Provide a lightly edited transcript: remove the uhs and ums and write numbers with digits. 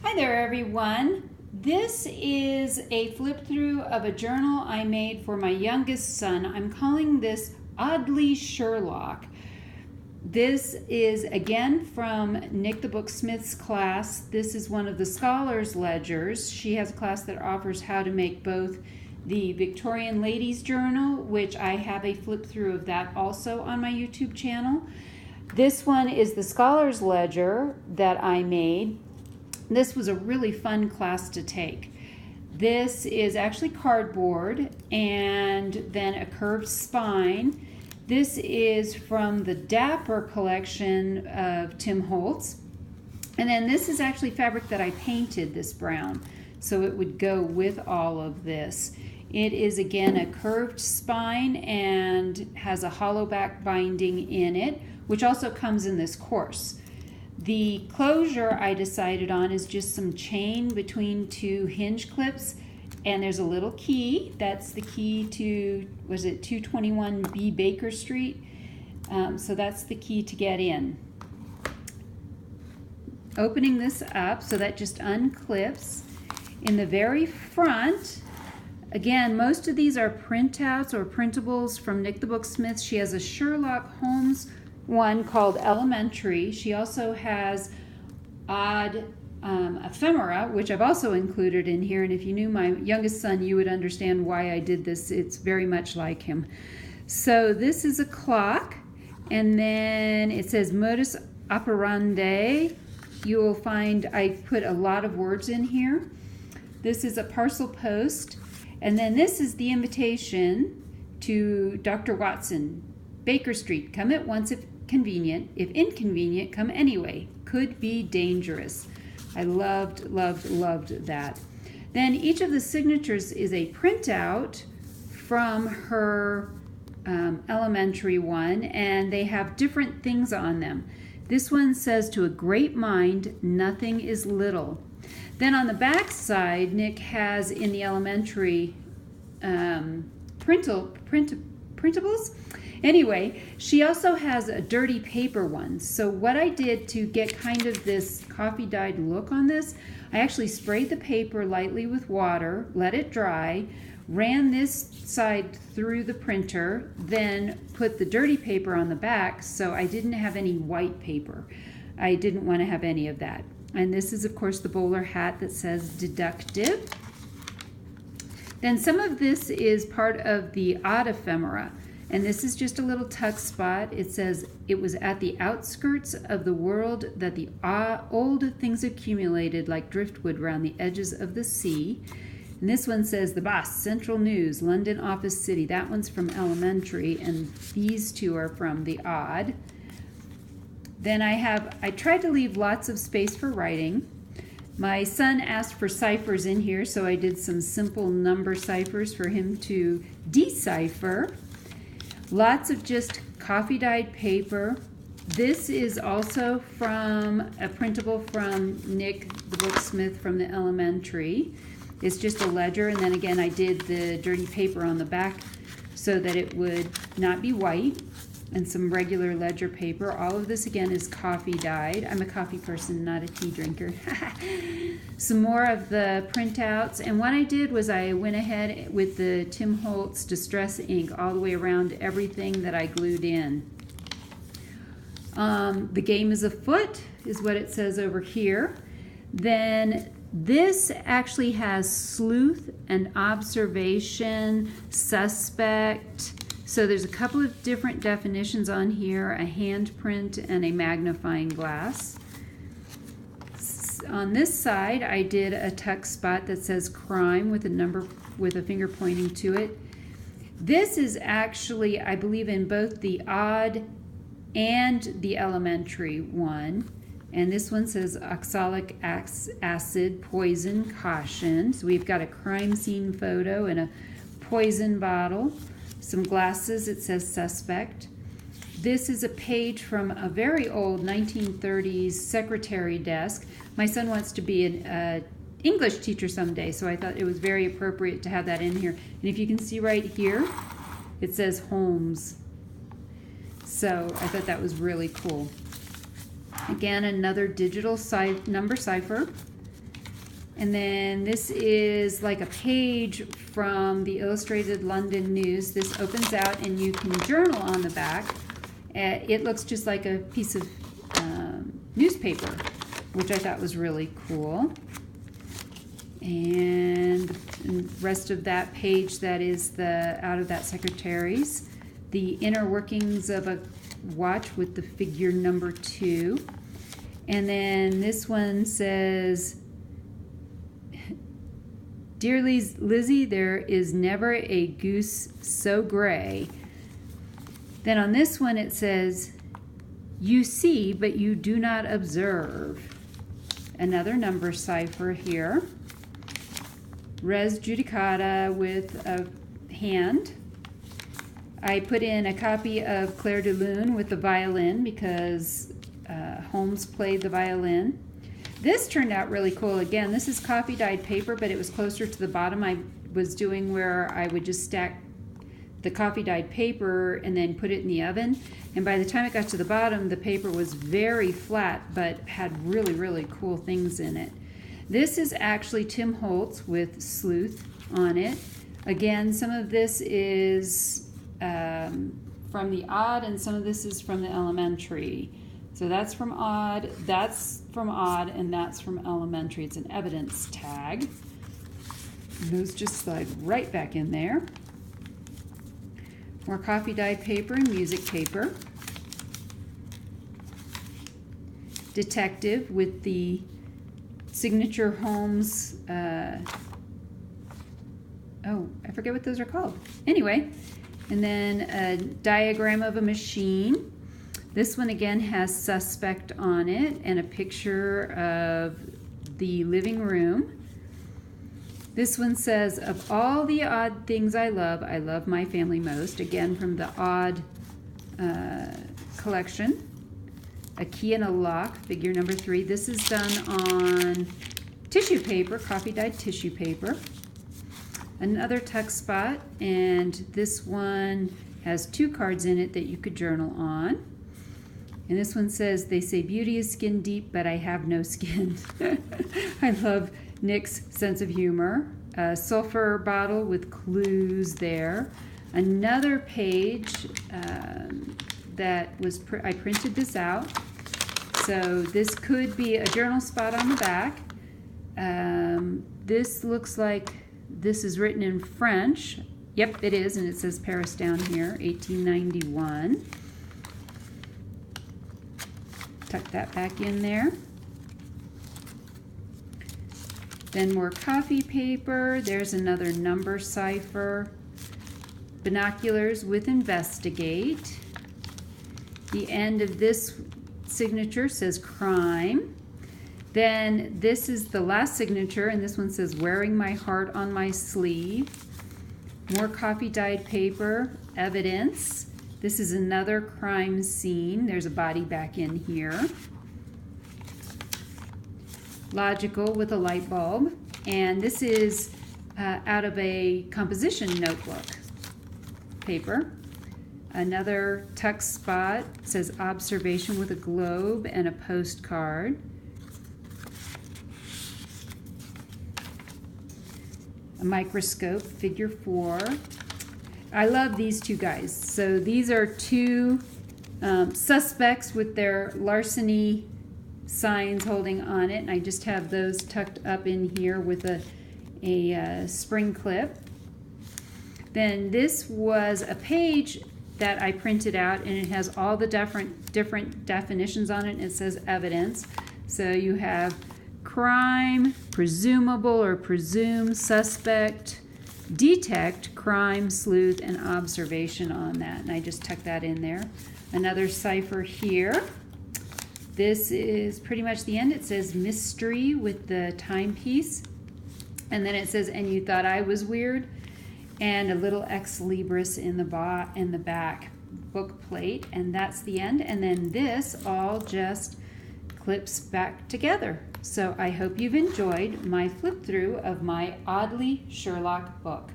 Hi there, everyone. This is a flip through of a journal I made for my youngest son. I'm calling this Oddly Sherlock. This is again from Nik the Booksmith's class. This is one of the scholars' ledgers. She has a class that offers how to make both the Victorian Ladies Journal, which I have a flip through of that also on my YouTube channel. This one is the scholars' ledger that I made. This was a really fun class to take. This is actually cardboard and then a curved spine. This is from the Dapper collection of Tim Holtz. And then this is actually fabric that I painted this brown, so it would go with all of this. It is again a curved spine and has a hollow back binding in it, which also comes in this course. The closure I decided on is just some chain between two hinge clips, and there's a little key. That's the key to, was it 221B Baker Street? So that's the key to get in. Opening this up, so that just unclips. In the very front, again, most of these are printouts or printables from Nik the Booksmith. She has a Sherlock Holmes one called Elementary. She also has odd ephemera, which I've also included in here. And if you knew my youngest son, you would understand why I did this. It's very much like him. So this is a clock, and then it says modus operandi. You will find I put a lot of words in here. This is a parcel post, and then this is the invitation to Dr. Watson, Baker Street. Come at once if convenient. If inconvenient, come anyway. Could be dangerous. I loved that. Then each of the signatures is a printout from her elementary one, and they have different things on them. This one says, "To a great mind, nothing is little." Then on the back side, Nik has in the elementary printables. Anyway, she also has a dirty paper one. So what I did to get kind of this coffee dyed look on this, I actually sprayed the paper lightly with water, let it dry, ran this side through the printer, then put the dirty paper on the back, so I didn't have any white paper. I didn't want to have any of that. And this is, of course, the bowler hat that says deductive. Then some of this is part of the odd ephemera. And this is just a little tuck spot. It says, "It was at the outskirts of the world that the old things accumulated like driftwood round the edges of the sea." And this one says, "The Boss, Central News, London Office City." That one's from elementary, and these two are from the odd. Then I tried to leave lots of space for writing. My son asked for ciphers in here, so I did some simple number ciphers for him to decipher. Lots of just coffee dyed paper. This is also from a printable from Nik the Booksmith from the elementary. It's just a ledger, and then again I did the dirty paper on the back so that it would not be white, and some regular ledger paper. All of this again is coffee dyed. I'm a coffee person, not a tea drinker. Some more of the printouts, and what I did was I went ahead with the Tim Holtz Distress ink all the way around everything that I glued in. The game is afoot is what it says over here. Then this actually has sleuth and observation, suspect. So there's a couple of different definitions on here, a handprint and a magnifying glass. On this side, I did a tuck spot that says crime with a number with a finger pointing to it. This is actually, I believe, in both the odd and the elementary one. And this one says oxalic acid, poison, caution. So we've got a crime scene photo and a poison bottle. Some glasses, it says suspect. This is a page from a very old 1930s secretary desk. My son wants to be an English teacher someday, so I thought it was very appropriate to have that in here. And if you can see right here, it says Holmes. So I thought that was really cool. Again, another digital number cipher. And then this is like a page from the Illustrated London News. This opens out and you can journal on the back. It looks just like a piece of newspaper, which I thought was really cool. And the rest of that page, that is out of that secretary's. The inner workings of a watch with the figure number 2. And then this one says, "Dear Lizzie, there is never a goose so gray." Then on this one it says, "You see, but you do not observe." Another number cipher here. Res judicata with a hand. I put in a copy of Clair de Lune with the violin because Holmes played the violin. This turned out really cool. Again, this is coffee dyed paper, but it was closer to the bottom. I was doing where I would just stack the coffee dyed paper and then put it in the oven. And by the time it got to the bottom, the paper was very flat, but had really, really cool things in it. This is actually Tim Holtz with Sleuth on it. Again, some of this is from the Odd, and some of this is from the Elementary. So that's from Odd, and that's from Elementary. It's an evidence tag. And those just slide right back in there. More coffee dyed paper and music paper. Detective with the signature Holmes, oh, I forget what those are called. Anyway, and then a diagram of a machine. This one again has suspect on it and a picture of the living room. This one says, "Of all the odd things I love my family most." Again, from the Odd collection. A key and a lock, figure number 3. This is done on tissue paper, coffee dyed tissue paper. Another tuck spot, and this one has 2 cards in it that you could journal on. And this one says, "They say beauty is skin deep, but I have no skin." I love Nik's sense of humor. A sulfur bottle with clues there. Another page that was, I printed this out. So this could be a journal spot on the back. This looks like this is written in French. Yep, it is, and it says Paris down here, 1891. Tuck that back in there. Then more coffee paper. There's another number cipher. Binoculars with investigate. The end of this signature says crime. Then this is the last signature, and this one says wearing my heart on my sleeve. More coffee dyed paper, evidence. This is another crime scene. There's a body back in here. Logical with a light bulb. And this is out of a composition notebook paper. Another tuck spot says observation with a globe and a postcard. A microscope, figure 4. I love these 2 guys. So these are 2 suspects with their larceny signs holding on it. And I just have those tucked up in here with a spring clip. Then this was a page that I printed out, and it has all the different definitions on it. It says evidence. So you have crime, presumable or presumed, suspect, detect, crime, sleuth, and observation on that. And I just tucked that in there. Another cipher here. This is pretty much the end. It says mystery with the timepiece. And then it says, and you thought I was weird. And a little ex libris in the back book plate, and that's the end. And then this all just clips back together. So I hope you've enjoyed my flip through of my Oddly Sherlock book.